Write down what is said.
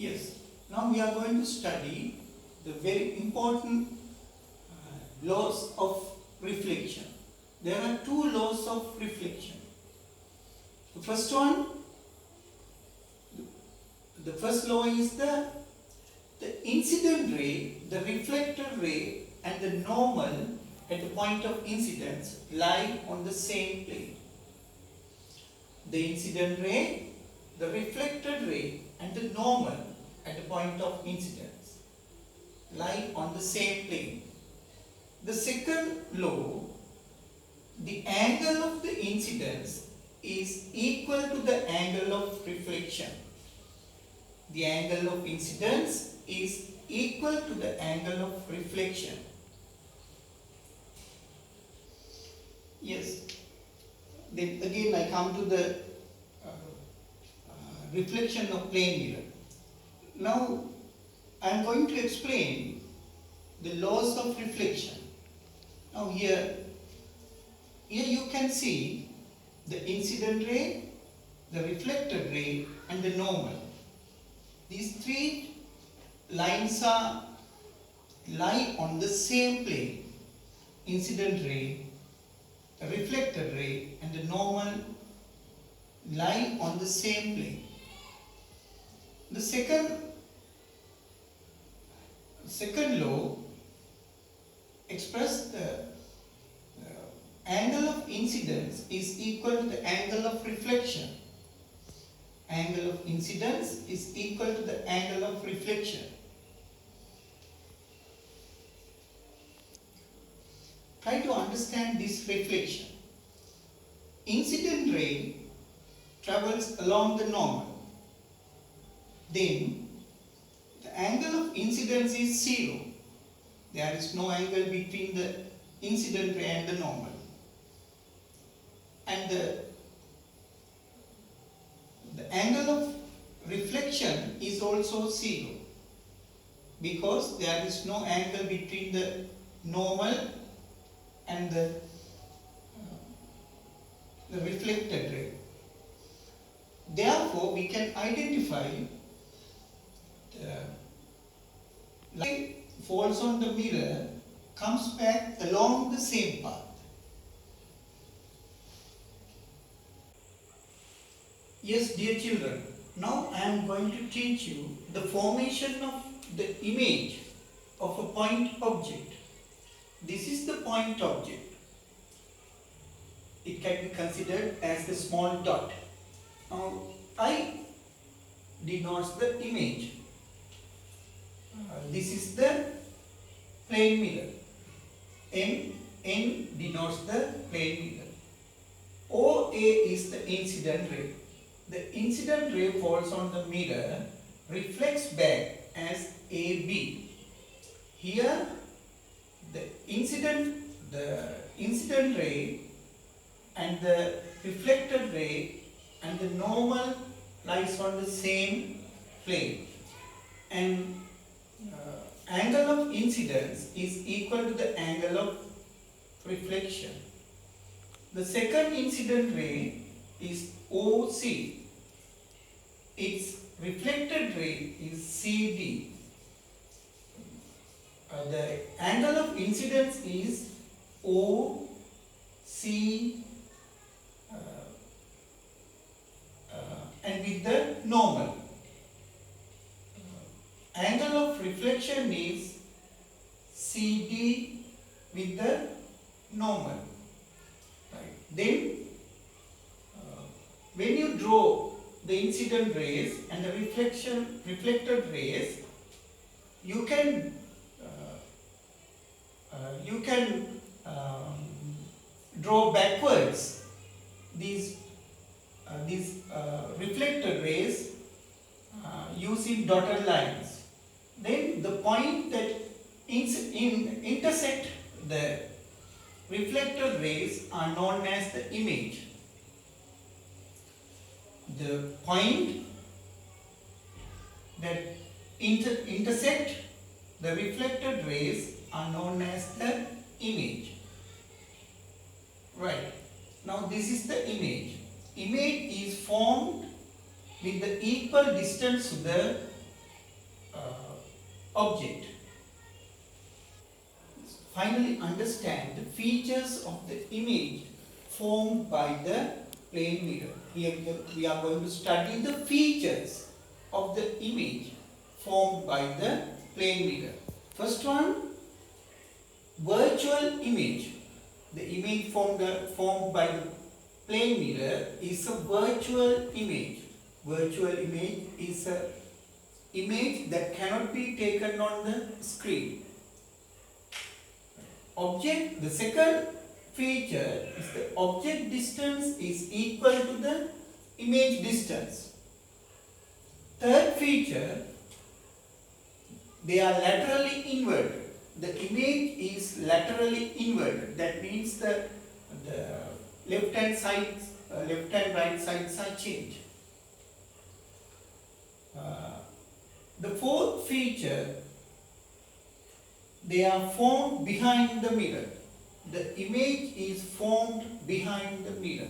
Yes, now we are going to study the very important laws of reflection. There are two laws of reflection. The first one, the first law is the incident ray, the reflected ray and the normal at the point of incidence lie on the same plane. The incident ray, the reflected ray and the normal at the point of incidence lie on the same plane. The second law, the angle of the incidence is equal to the angle of reflection. The angle of incidence is equal to the angle of reflection. Yes. Then again I come to the reflection of plane mirror. Now I am going to explain the laws of reflection. Now here you can see the incident ray, the reflected ray and the normal. These three lines lie on the same plane. Incident ray, the reflected ray and the normal lie on the same plane. The second law express the angle of incidence is equal to the angle of reflection. Angle of incidence is equal to the angle of reflection. Try to understand this reflection. Incident ray travels along the normal. Then the angle of incidence is 0. There is no angle between the incident ray and the normal. And the angle of reflection is also 0 because there is no angle between the normal and the reflected ray. Therefore, we can identify the light falls on the mirror comes back along the same path. Yes, dear children, now I am going to teach you the formation of the image of a point object. This is the point object. It can be considered as the small dot. Now, I denotes the image. This is the plane mirror. N denotes the plane mirror. OA is the incident ray. The incident ray falls on the mirror, reflects back as AB. Here, the incident ray and the reflected ray and the normal lies on the same plane. And angle of incidence is equal to the angle of reflection. The second incident ray is OC. Its reflected ray is CD. The angle of incidence is OC and with the normal. Angle of reflection is CD with the normal. Right. Then when you draw the incident rays and the reflected rays, you can draw backwards these reflected rays using dotted lines. Then the point that intersect the reflected rays are known as the image. The point that intersect the reflected rays are known as the image. Right. Now this is the image. Image is formed with the equal distance to the object. Finally, understand the features of the image formed by the plane mirror. Here we are going to study the features of the image formed by the plane mirror. First one, virtual image. The image formed by the plane mirror is a virtual image. Virtual image is a image that cannot be taken on the screen. The second feature is the object distance is equal to the image distance. Third feature, they are laterally inverted. The image is laterally inverted. That means the left and right sides are changed. The fourth feature, they are formed behind the mirror. The image is formed behind the mirror.